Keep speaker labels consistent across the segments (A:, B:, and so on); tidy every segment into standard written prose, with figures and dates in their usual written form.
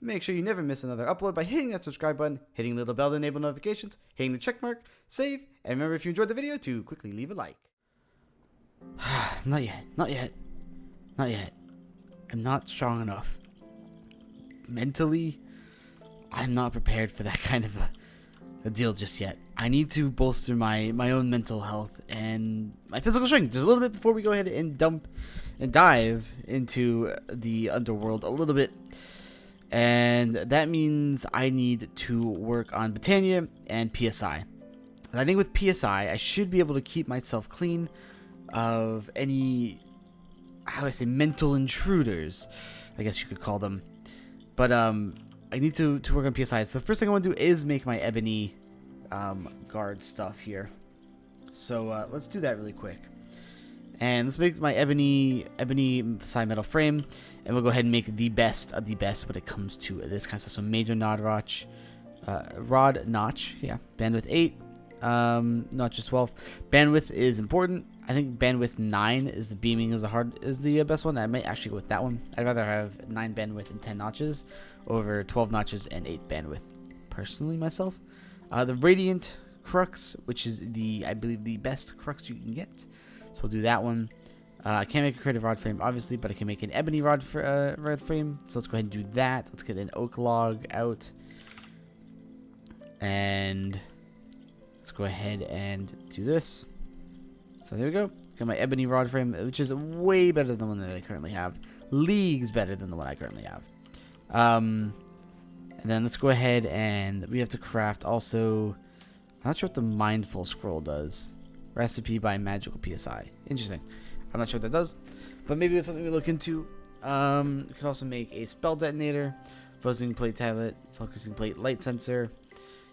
A: Make sure you never miss another upload by hitting that subscribe button, hitting the little bell to enable notifications, hitting the check mark, save, and remember if you enjoyed the video to quickly leave a like. Not yet, not yet, not yet. I'm not strong enough. Mentally, I'm not prepared for that kind of a deal just yet. I need to bolster my own mental health and my physical strength just a little bit before we go ahead and dive into the underworld a little bit. And that means I need to work on Botania and PSI. And I think with PSI, I should be able to keep myself clean of any, how do I say, mental intruders, I guess you could call them. But I need to work on PSI. So the first thing I want to do is make my ebony guard stuff here. So let's do that really quick. And let's make my ebony side metal frame, and we'll go ahead and make the best of the best when it comes to this kind of stuff. So major rod notch, yeah, bandwidth 8, notch 12. Bandwidth is important. I think bandwidth 9 is the beaming is the best one. I might actually go with that one. I'd rather have 9 bandwidth and 10 notches over 12 notches and 8 bandwidth, personally myself. The radiant crux, which is I believe the best crux you can get. So we'll do that one. I can't make a creative rod frame, obviously, but I can make an ebony rod frame. So let's go ahead and do that. Let's get an oak log out. And let's go ahead and do this. So there we go. Got my ebony rod frame, which is way better than the one that I currently have. Leagues better than the one I currently have. And then let's go ahead and we have to craft also. I'm not sure what the mindful scroll does. Recipe by magical PSI. Interesting. I'm not sure what that does, but maybe that's something we look into. We can also make a spell detonator, focusing plate tablet, focusing plate light sensor,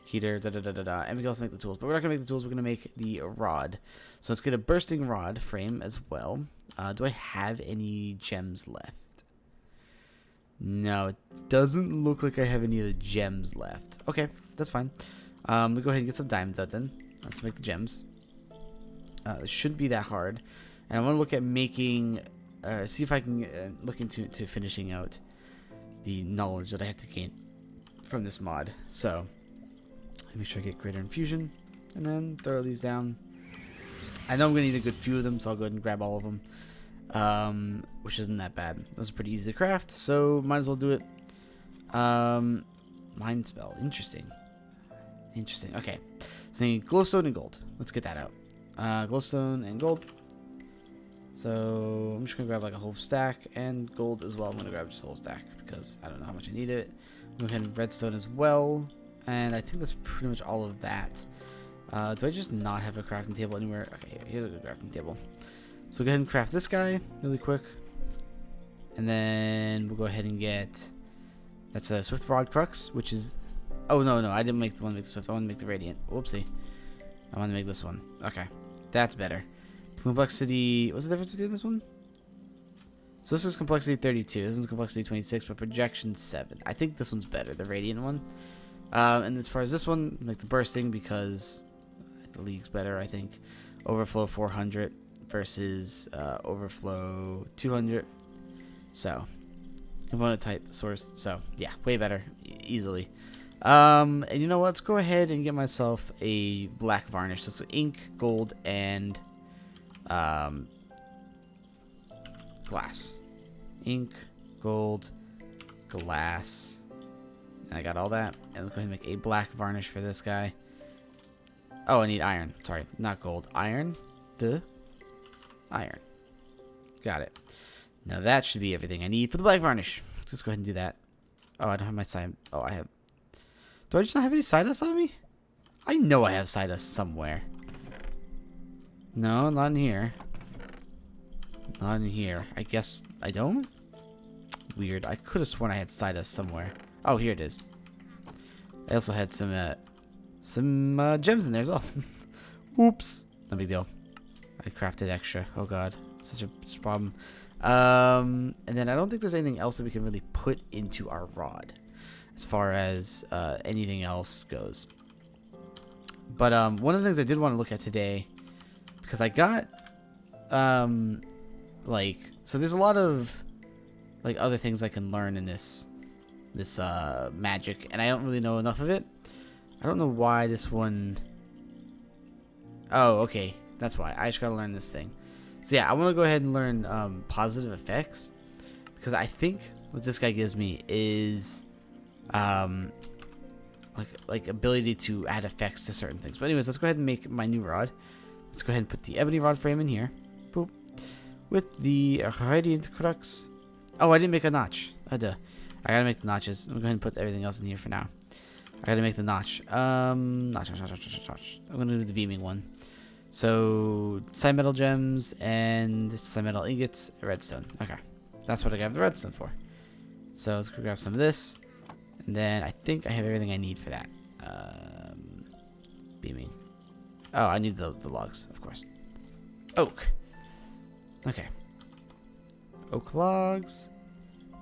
A: heater, and we can also make the tools. But we're not gonna make the tools. We're gonna make the rod. So let's get a bursting rod frame as well. Do I have any gems left? No, it doesn't look like I have any of the gems left. Okay, that's fine. We'll go ahead and get some diamonds out then. Let's make the gems. It shouldn't be that hard. And I want to look at making, see if I can look into finishing out the knowledge that I have to gain from this mod. So, make sure I get greater infusion, and then throw these down. I know I'm going to need a good few of them, so I'll go ahead and grab all of them, which isn't that bad. Those are pretty easy to craft, so might as well do it. Mind spell, interesting. Okay, so I need glowstone and gold. Let's get that out. Glowstone and gold. So I'm just gonna grab like a whole stack, and gold as well. I'm gonna grab just a whole stack because I don't know how much I need it. Go ahead and redstone as well, and I think that's pretty much all of that. Do I just not have a crafting table anywhere? Okay, here's a good crafting table. So go ahead and craft this guy really quick, and then we'll go ahead and get that's a swift rod crux, which is oh no, I didn't make the one with the swift. I want to make the radiant. Whoopsie. I want to make this one. Okay, that's better. Complexity. What's the difference between this one? So this is complexity 32. This one's complexity 26, but projection 7. I think this one's better, the radiant one. And as far as this one, like the bursting, because the league's better, I think. Overflow 400 versus overflow 200. So component type source. So yeah, way better, easily. And you know what? Let's go ahead and get myself a black varnish. So it's ink, gold, and glass. Ink, gold, glass. And I got all that. And let's go ahead and make a black varnish for this guy. Oh, I need iron. Sorry, not gold. Iron. Duh. Iron. Got it. Now that should be everything I need for the black varnish. Let's go ahead and do that. Oh, I don't have my side. Oh, I have. Do I just not have any side dust on me? I know I have side dust somewhere. No, not in here. Not in here. I guess I don't? Weird. I could have sworn I had side dust somewhere. Oh, here it is. I also had some gems in there as well. Oops. No big deal. I crafted extra. Oh god. Such a problem. And then I don't think there's anything else that we can really put into our rod as far as anything else goes. But one of the things I did want to look at today, because I got like, so there's a lot of like other things I can learn in this this magic, and I don't really know enough of it. I don't know why this one. Oh, okay, that's why. I just gotta learn this thing. So yeah, I want to go ahead and learn positive effects, because I think what this guy gives me is like ability to add effects to certain things. But anyways, let's go ahead and make my new rod. Let's go ahead and put the ebony rod frame in here. Boop. With the radiant crux. Oh, I didn't make a notch. I gotta make the notches. I'm going to go ahead and put everything else in here for now. I gotta make the notch. Notch. I'm gonna do the beaming one. So, side metal gems and side metal ingots, redstone. Okay. That's what I got the redstone for. So, let's go grab some of this. And then I think I have everything I need for that. Beaming. Oh, I need the logs, of course. Oak. Okay. Oak logs.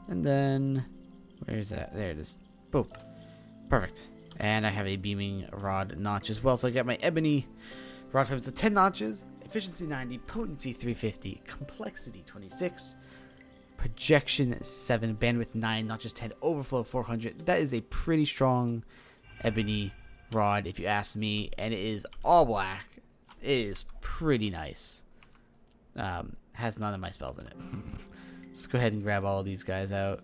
A: And then, where is that? There it is. Boom. Perfect. And I have a beaming rod notch as well. So I got my ebony rod frames of 10 notches, efficiency 90, potency 350, complexity 26, projection 7, bandwidth 9, notches 10, overflow 400. That is a pretty strong ebony rod, if you ask me. And it is all black. It is pretty nice. Has none of my spells in it. Let's go ahead and grab all of these guys out.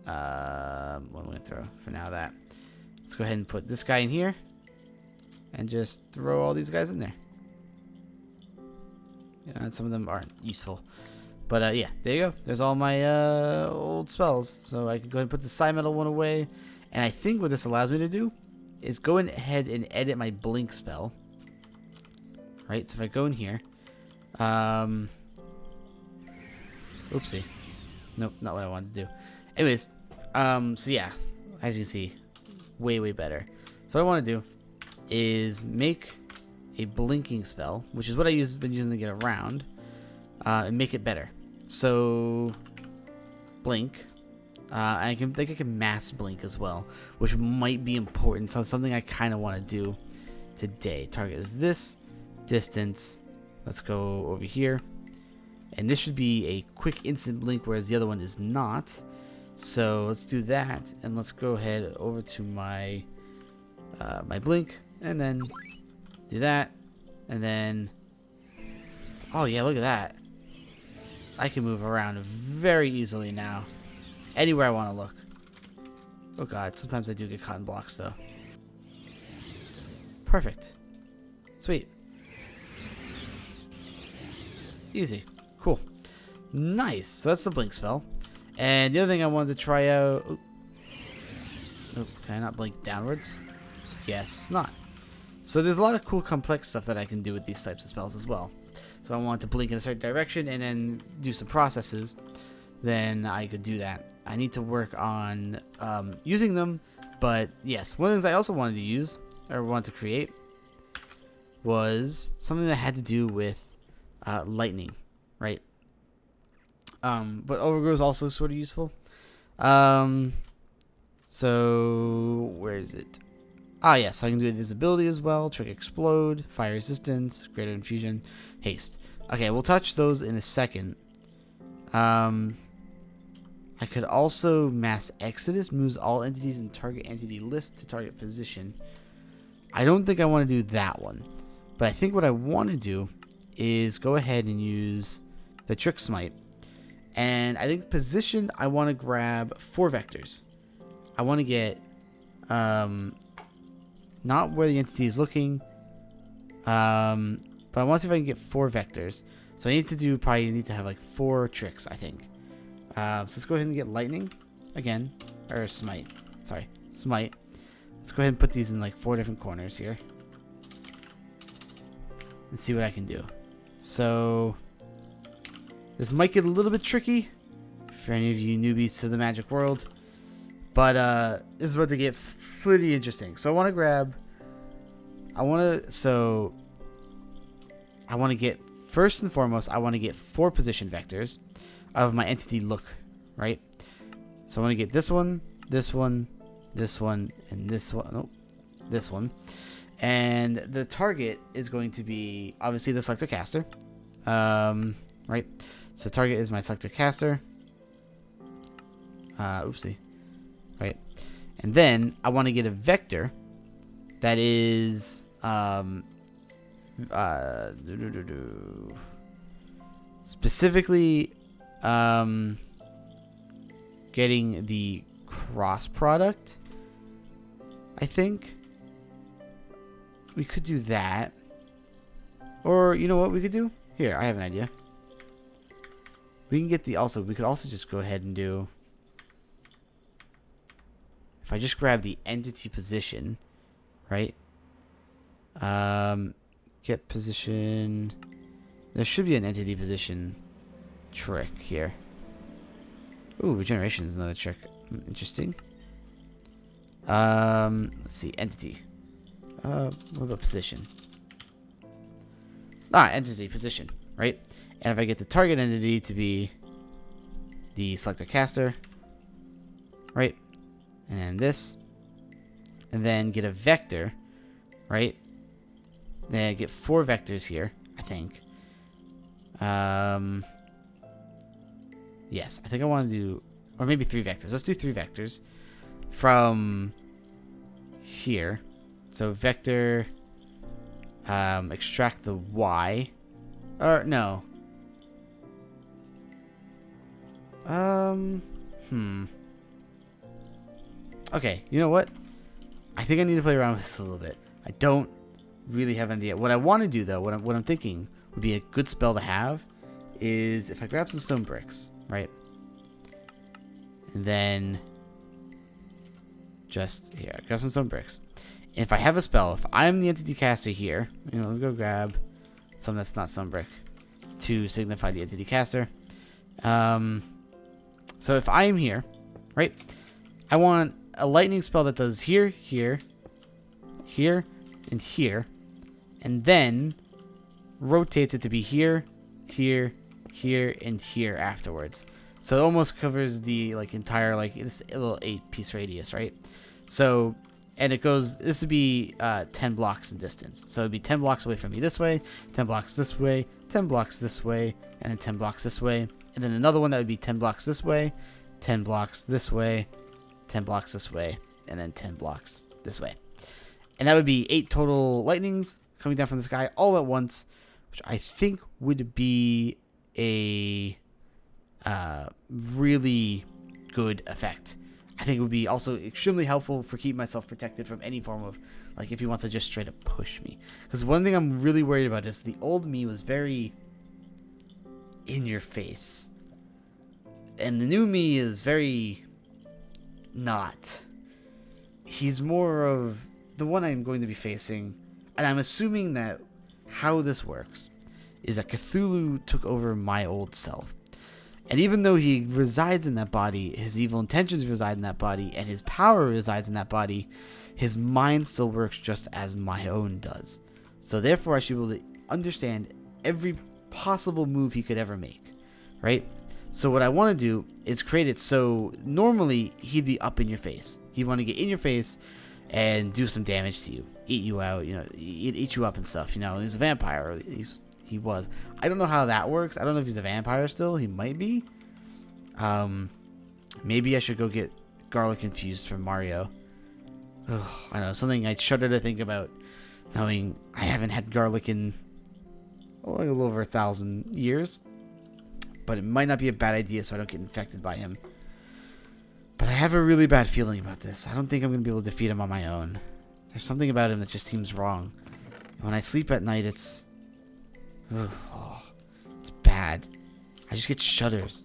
A: What am I going to throw for now? That. Let's go ahead and put this guy in here. And just throw all these guys in there. Yeah, some of them aren't useful. But yeah, there you go. There's all my old spells. So I can go ahead and put the side metal one away. And I think what this allows me to do is go ahead and edit my blink spell. Right? So if I go in here. Oopsie. Nope, not what I wanted to do. Anyways, so yeah, as you can see, way better. So what I want to do is make a blinking spell, which is what I've been using to get around, and make it better. So blink, I think I can mass blink as well, which might be important. So something I kind of want to do today. Target is this distance. Let's go over here, and this should be a quick instant blink, whereas the other one is not. So let's do that, and let's go ahead over to my my blink, and then do that, and then oh yeah, look at that. I can move around very easily now, anywhere I want to look. Oh god, sometimes I do get caught in blocks though. Perfect. Sweet. Easy. Cool. Nice. So that's the blink spell. And the other thing I wanted to try out... Oh, can I not blink downwards? Yes, not. So there's a lot of cool complex stuff that I can do with these types of spells as well. So I want to blink in a certain direction and then do some processes. Then I could do that. I need to work on using them. But yes, one of the things I also wanted to use, or wanted to create, was something that had to do with lightning, right? But overgrow is also sort of useful. So where is it? Ah, yeah, so I can do invisibility as well, trick explode, fire resistance, greater infusion, haste. Okay, we'll touch those in a second. I could also mass exodus, moves all entities in target entity list to target position. I don't think I want to do that one, but I think what I want to do is go ahead and use the trick smite. And I think position, I want to grab 4 vectors. I want to get not where the entity is looking, but I want to see if I can get 4 vectors. So I need to probably need to have like 4 tricks, I think. So let's go ahead and get lightning again, or smite. Sorry, smite. Let's go ahead and put these in like 4 different corners here and see what I can do. So this might get a little bit tricky for any of you newbies to the magic world, but this is about to get pretty interesting. So I want to get, first and foremost, I want to get 4 position vectors of my entity look, right? So I want to get this one, this one, this one, and this one. Nope, this one. And the target is going to be obviously the selector caster, right? So target is my selector caster. Oopsie. right? And then I want to get a vector that is specifically getting the cross product. I think we could do that. Or you know what we could do? Here, I have an idea. We can get the we could also just go ahead and do, if I just grab the entity position, right? Get position. There should be an entity position trick here. Ooh, regeneration is another trick. Interesting. Let's see, entity. What about position? Entity position, right? And if I get the target entity to be the selector caster, right? And this, and then get a vector, right? Then I get 4 vectors here, I think. Yes, I think I want to do, or maybe 3 vectors. Let's do 3 vectors from here. So vector, extract the Y, or no. Okay, you know what? I think I need to play around with this a little bit. I don't really have an idea. What I want to do, though, what I'm thinking would be a good spell to have is if I grab some stone bricks, right? And then just here, grab some stone bricks. And if I have a spell, if I'm the entity caster here, you know, let me go grab something that's not stone brick to signify the entity caster. So if I am here, right, I want a lightning spell that does here, here, here, and here, and then rotates it to be here, here, here, and here afterwards. So it almost covers the entire this little 8-piece radius, right? So, and it goes. This would be 10 blocks in distance. So it'd be 10 blocks away from me this way, 10 blocks this way, 10 blocks this way, and then 10 blocks this way, and then another one that would be 10 blocks this way, 10 blocks this way, 10 blocks this way, and then 10 blocks this way. And that would be 8 total lightnings coming down from the sky all at once, which I think would be a really good effect. I think it would be also extremely helpful for keeping myself protected from any form of, if he wants to just straight up push me. Because one thing I'm really worried about is the old me was very in your face. And the new me is very not. He's more of the one I'm going to be facing. And I'm assuming that how this works is that Cthulhu took over my old self. And even though he resides in that body, his evil intentions reside in that body, and his power resides in that body, his mind still works just as my own does. So therefore, I should be able to understand every possible move he could ever make, right? So what I want to do is create it so normally he'd be up in your face. He'd want to get in your face and do some damage to you, eat you out, eat you up and stuff. He's a vampire. Or he was. I don't know how that works. I don't know if he's a vampire still. He might be. Maybe I should go get garlic infused from Mario. Oh, I know, something I shudder to think about, knowing I haven't had garlic in a little over 1,000 years. But it might not be a bad idea so I don't get infected by him. But I have a really bad feeling about this. I don't think I'm going to be able to defeat him on my own. There's something about him that just seems wrong. And when I sleep at night, it's bad. I just get shudders.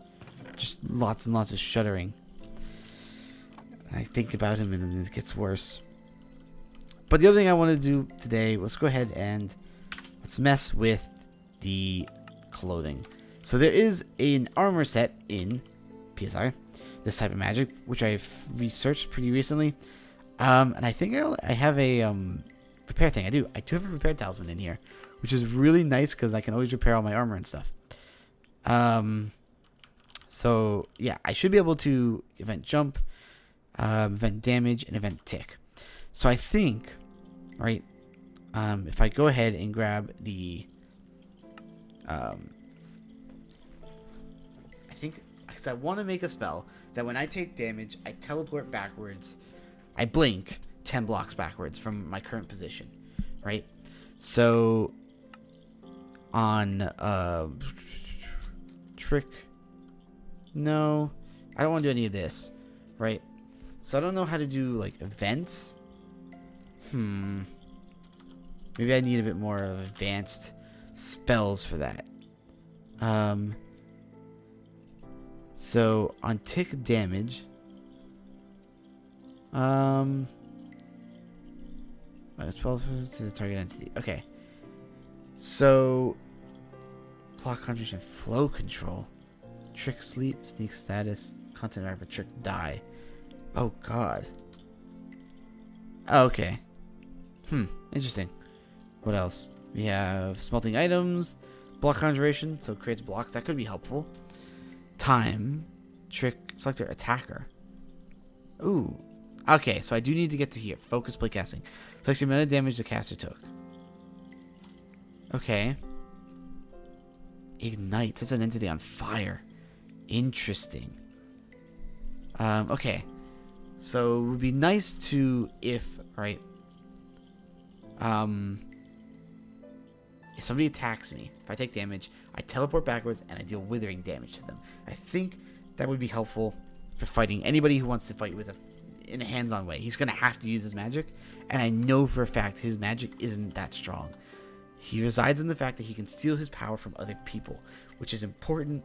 A: Just lots and lots of shuddering. And I think about him and then it gets worse. But the other thing I want to do today, let's go ahead and let's mess with the clothing. So there is an armor set in PSI, this type of magic, which I've researched pretty recently. And I think I have a repair thing. I do have a repair talisman in here, which is really nice because I can always repair all my armor and stuff. So yeah, I should be able to event jump, event damage, and event tick. So I think, right, if I go ahead and grab the, I think, because I want to make a spell that when I take damage, I teleport backwards. I blink 10 blocks backwards from my current position, right? So on trick, no, I don't want to do any of this, right? So I don't know how to do like events. Maybe I need a bit more of advanced spells for that. So on tick damage, -12 to the target entity. Okay. So block concentration, flow control, trick sleep, sneak status, content rapid, trick die. Oh god. Oh, okay. Interesting. What else? We have smelting items, block conjuration, so it creates blocks. That could be helpful. Time, trick, selector, attacker. Ooh. Okay, so I do need to get to here. Focus play casting. Selects the amount of damage the caster took. Okay. Ignite. Sets an entity on fire. Interesting. Okay. So it would be nice to, if somebody attacks me, if I take damage, I teleport backwards and I deal withering damage to them. I think that would be helpful for fighting anybody who wants to fight in a hands-on way. He's going to have to use his magic, and I know for a fact his magic isn't that strong. He resides in the fact that he can steal his power from other people, which is important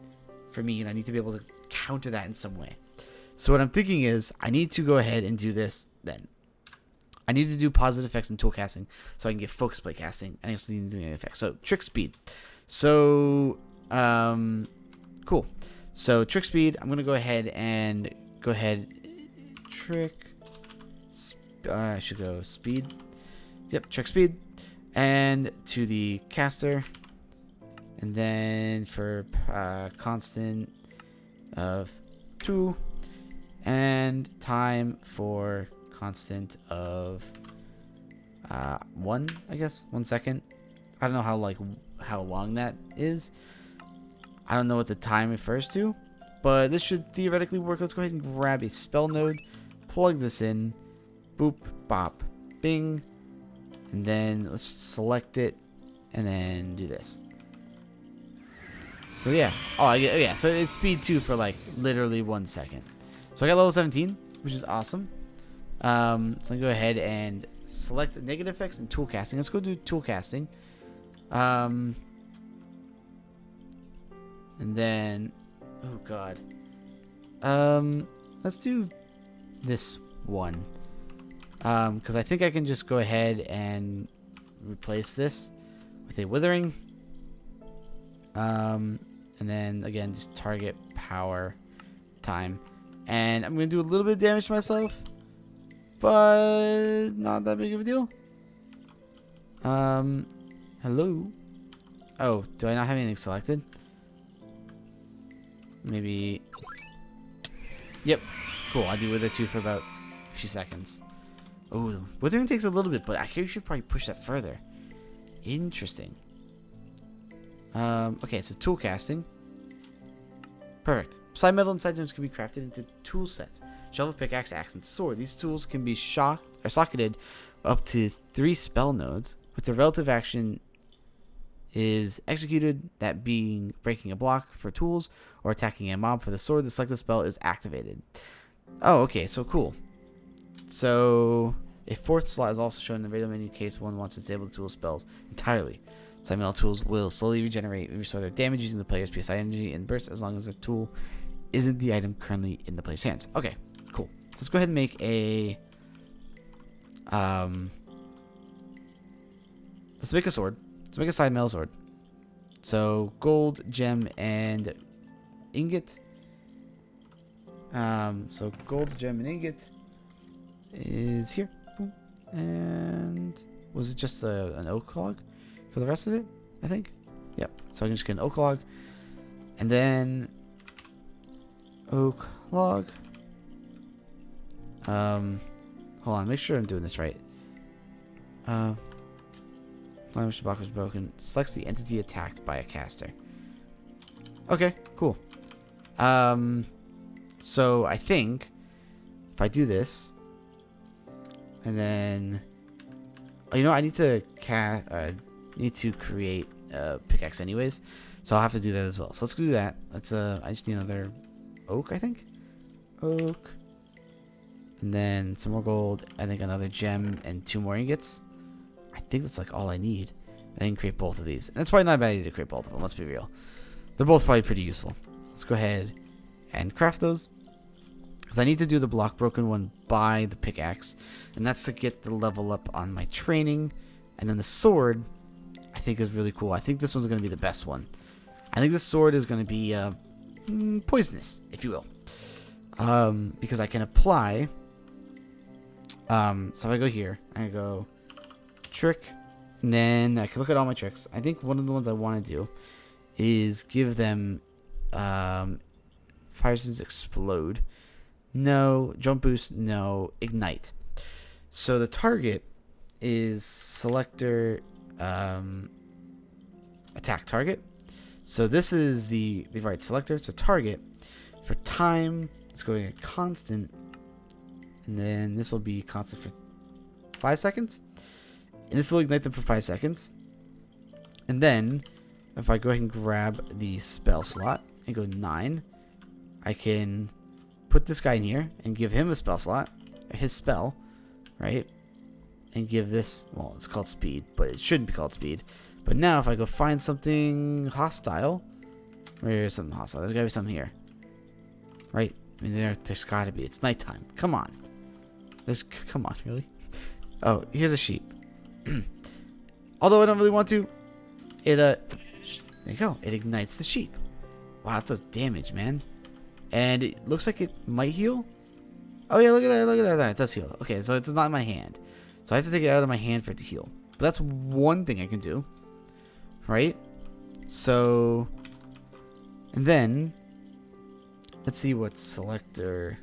A: for me, and I need to be able to counter that in some way. So what I'm thinking is I need to go ahead and do this then. I need to do positive effects and tool casting so I can get focus play casting, and I also need to do any effects. So trick speed. So cool. So trick speed, I'm gonna go ahead trick. I should go speed. Yep, trick speed, and to the caster, and then for constant of 2, and time for constant of 1, I guess 1 second. I don't know how long that is. I don't know what the time refers to, but this should theoretically work. Let's go ahead and grab a spell node, plug this in, boop, bop, bing, and then let's select it, and then do this. So yeah, yeah. So it's speed 2 for like literally 1 second. So I got level 17, which is awesome. So I'm gonna go ahead and select negative effects and tool casting. Let's go do tool casting. And then, oh god. Let's do this one. Because I think I can just go ahead and replace this with a withering. And then again, just target power time. And I'm gonna do a little bit of damage to myself, but not that big of a deal. Hello? Oh, do I not have anything selected? Maybe. Yep. Cool. I'll do Wither 2 for about a few seconds. Oh, Withering takes a little bit, but I should probably push that further. Interesting. Okay, so tool casting. Perfect. Side metal and side gems can be crafted into tool sets. Shovel, pickaxe, axe, and sword. These tools can be socketed up to 3 spell nodes, with the relative action is executed, that being breaking a block for tools or attacking a mob for the sword. The selected spell is activated. Oh, okay, so cool. So a 4th slot is also shown in the radio menu in case one wants to disable the tool spells entirely. Side metal tools will slowly regenerate and restore their damage using the player's PSI energy in bursts as long as the tool isn't the item currently in the player's hands. Okay, cool. So let's go ahead and make a let's make a sword. Let's make a side metal sword. So gold, gem, and ingot. So gold, gem, and ingot is here. Boom. And was it just an oak log for the rest of it? I think. Yep. So I can just get an oak log, and then oak log. Hold on. Make sure I'm doing this right. Which the block was broken. Selects the entity attacked by a caster. Okay, cool. So I think if I do this, and then, oh, you know, I need to create a pickaxe anyways, so I'll have to do that as well. So let's do that. Let's I just need another oak, I think. Oak, and then some more gold. I think another gem and 2 more ingots. I think that's like all I need. I can create both of these, and it's probably not a bad idea to create both of them. Let's be real. They're both probably pretty useful. Let's go ahead and craft those. Because I need to do the block broken one by the pickaxe. And that's to get the level up on my training. And then the sword, I think, is really cool. I think this one's going to be the best one. I think this sword is going to be poisonous, if you will. Because I can apply. So if I go here, I go trick. And then I can look at all my tricks. I think one of the ones I want to do is give them fire resistance explode. No. Jump boost. No. Ignite. So the target is selector attack target. So this is the right selector. So target for time. It's going to constant. And then this will be constant for 5 seconds. And this will ignite them for 5 seconds. And then if I go ahead and grab the spell slot and go 9, I can put this guy in here and give him a spell slot, or his spell, right? And give this, well, it's called speed, but it shouldn't be called speed. But now if I go find something hostile, where's something hostile? There's gotta be something here, right? I mean, there's gotta be. It's nighttime. Come on. Come on, really? Oh, here's a sheep. Although I don't really want to, there you go. It ignites the sheep. Wow, it does damage, man. And it looks like it might heal. Oh yeah, look at that, look at that. It does heal. Okay, so it's not in my hand. So I have to take it out of my hand for it to heal. But that's one thing I can do. Right? So, and then, let's see what selector,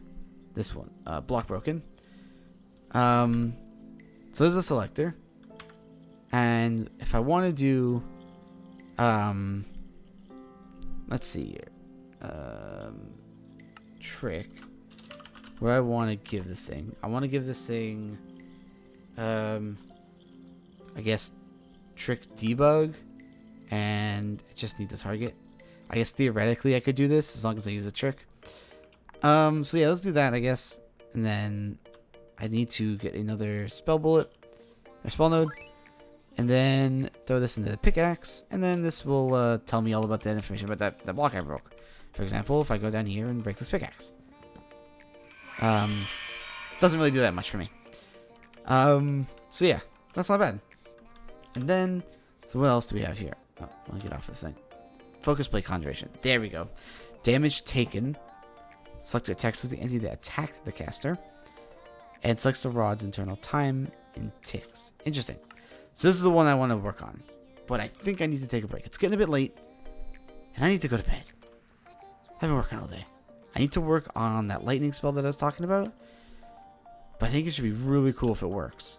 A: this one, block broken. So there's a selector. And if I want to do, let's see here. Trick. What I want to give this thing. I want to give this thing, I guess, trick debug. And I just need to target. I guess theoretically I could do this as long as I use a trick. So yeah, let's do that, I guess. And then I need to get another spell bullet or spell node. And then throw this into the pickaxe. And then this will tell me all about that information about that block I broke. For example, if I go down here and break this pickaxe. Doesn't really do that much for me. So yeah, that's not bad. And then, so what else do we have here? Oh, let me get off this thing. Focus plate conjuration. There we go. Damage taken. Select the attack, the entity that attacked the caster. And selects the rod's internal time and ticks. Interesting. So this is the one I want to work on. But I think I need to take a break. It's getting a bit late. And I need to go to bed. I've been working all day. I need to work on that lightning spell that I was talking about. But I think it should be really cool if it works.